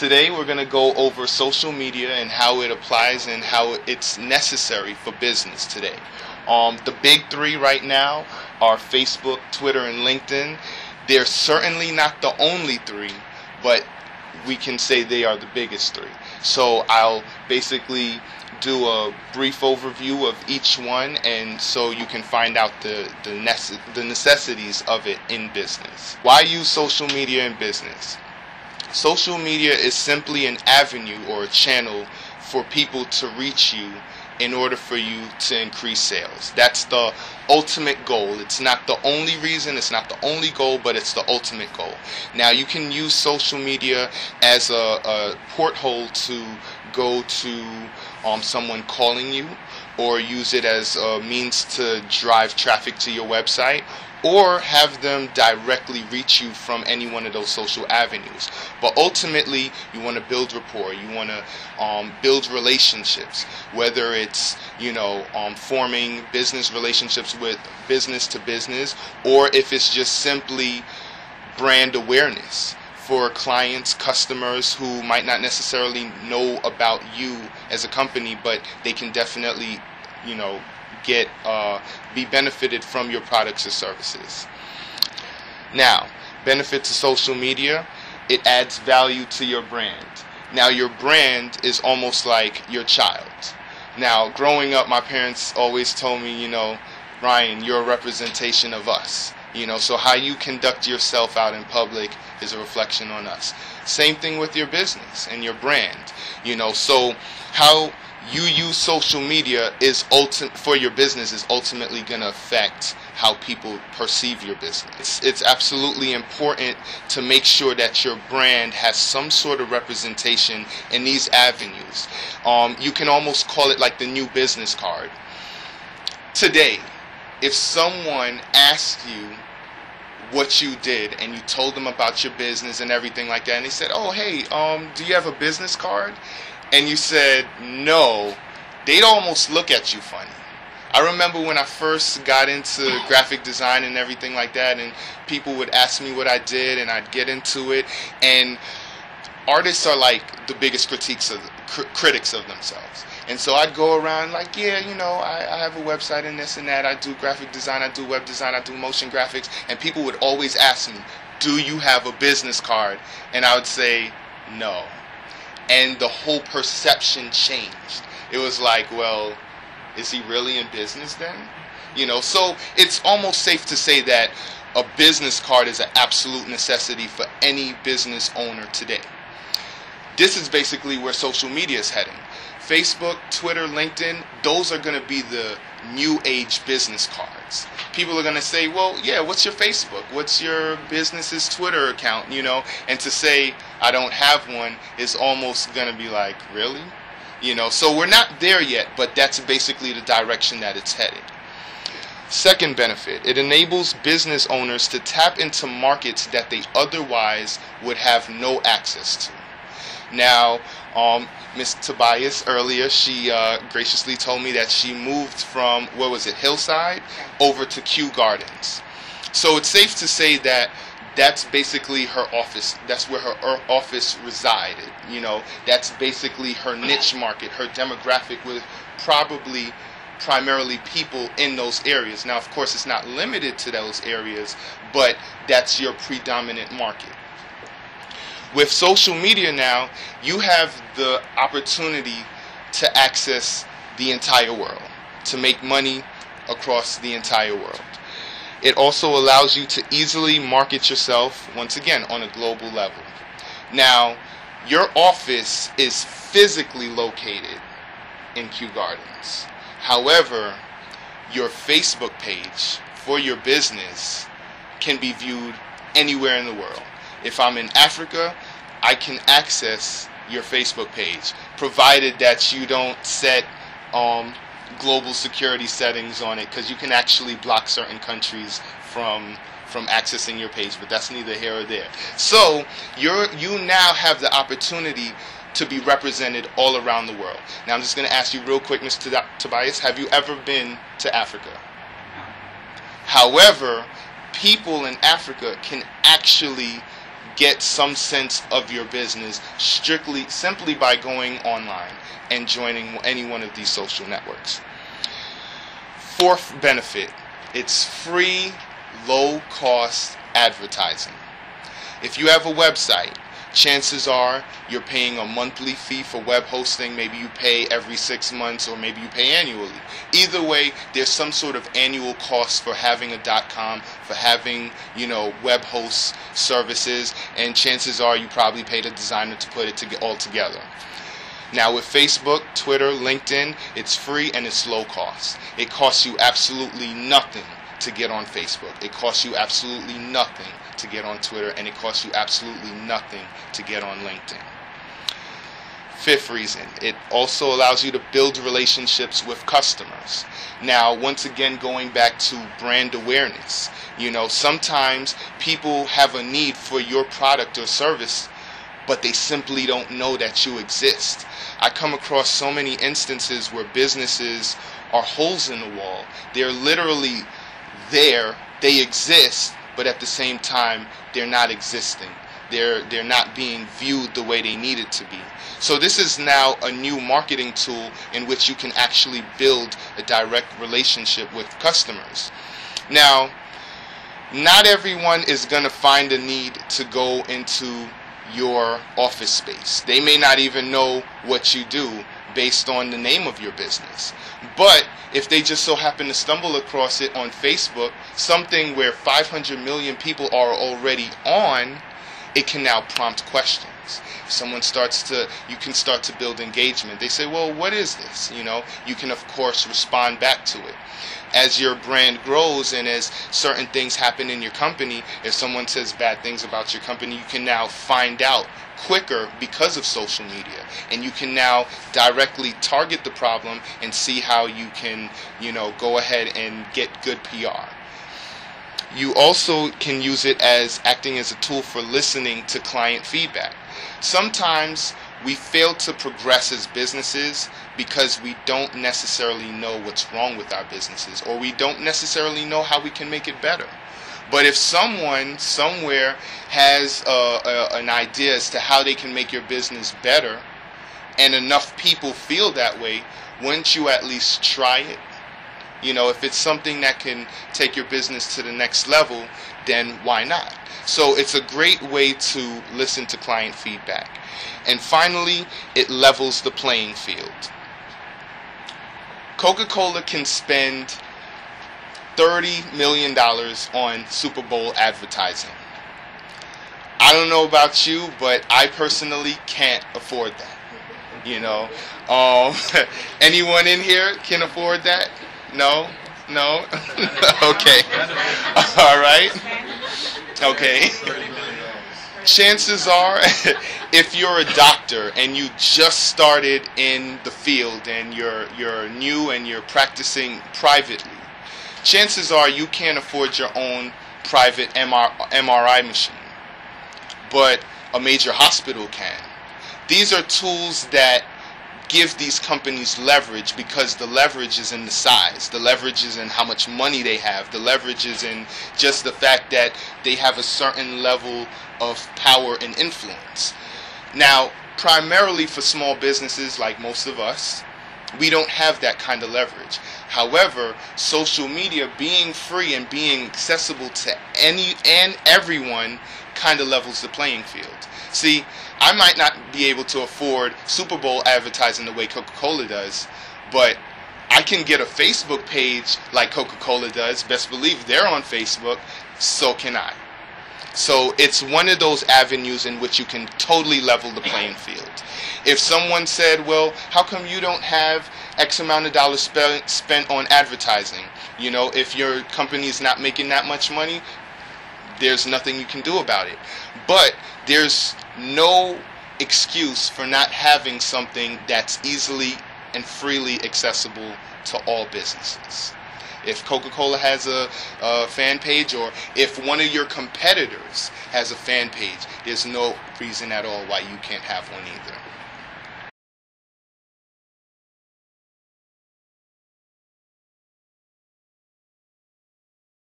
Today we're going to go over social media and how it applies and how it's necessary for business today. The big three right now are Facebook, Twitter, and LinkedIn. They're certainly not the only three, but we can say they are the biggest three. So I'll basically do a brief overview of each one, and so you can find out the necessities of it in business. Why use social media in business? Social media is simply an avenue or a channel for people to reach you in order for you to increase sales. That's the ultimate goal. It's not the only reason, it's not the only goal, but it's the ultimate goal. Now, you can use social media as a porthole to go to someone calling you, or use it as a means to drive traffic to your website, or have them directly reach you from any one of those social avenues. But ultimately, you want to build rapport. You want to build relationships, whether it's forming business relationships with business to business, or if it's just simply brand awareness for clients, customers who might not necessarily know about you as a company, but they can definitely be benefited from your products or services. Now, benefits of social media: it adds value to your brand. Now, your brand is almost like your child. Now, growing up, my parents always told me, Ryan, you're a representation of us. So how you conduct yourself out in public is a reflection on us. Same thing with your business and your brand. So how you use social media for your business is ultimately going to affect how people perceive your business. It's absolutely important to make sure that your brand has some sort of representation in these avenues. You can almost call it like the new business card. Today, if someone asked you what you did and you told them about your business and everything like that, and they said, "Oh, hey, do you have a business card?" and you said no, they'd almost look at you funny. I remember when I first got into graphic design and everything like that, and people would ask me what I did, and I'd get into it, and artists are like the biggest critics of themselves. And so I'd go around like, yeah, I have a website and this and that. I do graphic design, I do web design, I do motion graphics. And people would always ask me, do you have a business card? And I would say, no. And the whole perception changed. It was like, well, is he really in business then? So it's almost safe to say that a business card is an absolute necessity for any business owner today. This is basically where social media is heading. Facebook, Twitter, LinkedIn, those are going to be the new age business cards. People are going to say, well, yeah, what's your Facebook? What's your business's Twitter account? And to say, I don't have one is almost going to be like, really? So we're not there yet, but that's basically the direction that it's headed. Second benefit, it enables business owners to tap into markets that they otherwise would have no access to. Now, Ms. Tobias earlier, she graciously told me that she moved from, Hillside, over to Kew Gardens. So it's safe to say that that's basically her office. That's where her office resided. That's basically her niche market. Her demographic was probably primarily people in those areas. Now, of course, it's not limited to those areas, but that's your predominant market. With social media now, you have the opportunity to access the entire world, to make money across the entire world. It also allows you to easily market yourself, once again, on a global level. Now, your office is physically located in Kew Gardens. However, your Facebook page for your business can be viewed anywhere in the world. If I'm in Africa, I can access your Facebook page, provided that you don't set global security settings on it, because you can actually block certain countries from accessing your page, but that's neither here or there. So you now have the opportunity to be represented all around the world. Now I'm just going to ask you real quick, Mr. Tobias, have you ever been to Africa? However, people in Africa can actually get some sense of your business simply by going online and joining any one of these social networks. Fourth benefit, it's free, low-cost advertising. If you have a website, chances are you're paying a monthly fee for web hosting. Maybe you pay every 6 months, or maybe you pay annually. Either way, there's some sort of annual cost for having a .com, for having, web host services, and chances are you probably paid a designer to put it all together. Now with Facebook, Twitter, LinkedIn, it's free and it's low cost. It costs you absolutely nothing to get on Facebook. It costs you absolutely nothing to get on Twitter, and it costs you absolutely nothing to get on LinkedIn. Fifth reason, it also allows you to build relationships with customers. Now, once again, going back to brand awareness, sometimes people have a need for your product or service, but they simply don't know that you exist. I come across so many instances where businesses are holes in the wall. They're literally there, they exist, but at the same time they're not existing. They're not being viewed the way they need it to be. So this is now a new marketing tool in which you can actually build a direct relationship with customers. Now, not everyone is going to find a need to go into your office space. They may not even know what you do based on the name of your business. But if they just so happen to stumble across it on Facebook, something where 500 million people are already on, it can now prompt questions. If someone you can start to build engagement. They say, well, what is this? You can of course respond back to it. As your brand grows and as certain things happen in your company, if someone says bad things about your company, you can now find out quicker because of social media, and you can now directly target the problem and see how you can, go ahead and get good PR. You also can use it as acting as a tool for listening to client feedback. Sometimes we fail to progress as businesses because we don't necessarily know what's wrong with our businesses, or we don't necessarily know how we can make it better. But if someone somewhere has an idea as to how they can make your business better, and enough people feel that way, wouldn't you at least try it? If it's something that can take your business to the next level, then why not? So it's a great way to listen to client feedback. And finally, it levels the playing field. Coca-Cola can spend $30 million on Super Bowl advertising. I don't know about you, but I personally can't afford that. Anyone in here can afford that? No? Okay. All right. Okay. Chances are, if you're a doctor and you just started in the field and you're new and you're practicing privately, chances are you can't afford your own private MRI machine, but a major hospital can. These are tools that give these companies leverage, because the leverage is in the size, the leverage is in how much money they have, the leverage is in just the fact that they have a certain level of power and influence. Now, primarily for small businesses like most of us, we don't have that kind of leverage. However, social media being free and being accessible to any and everyone kind of levels the playing field. See, I might not be able to afford Super Bowl advertising the way Coca-Cola does, but I can get a Facebook page like Coca-Cola does. Best believe they're on Facebook, so can I. So it's one of those avenues in which you can totally level the playing field. If someone said, well, how come you don't have X amount of dollars spent on advertising? If your company is not making that much money, there's nothing you can do about it. But there's no excuse for not having something that's easily and freely accessible to all businesses. If Coca-Cola has a fan page, or if one of your competitors has a fan page, there's no reason at all why you can't have one either.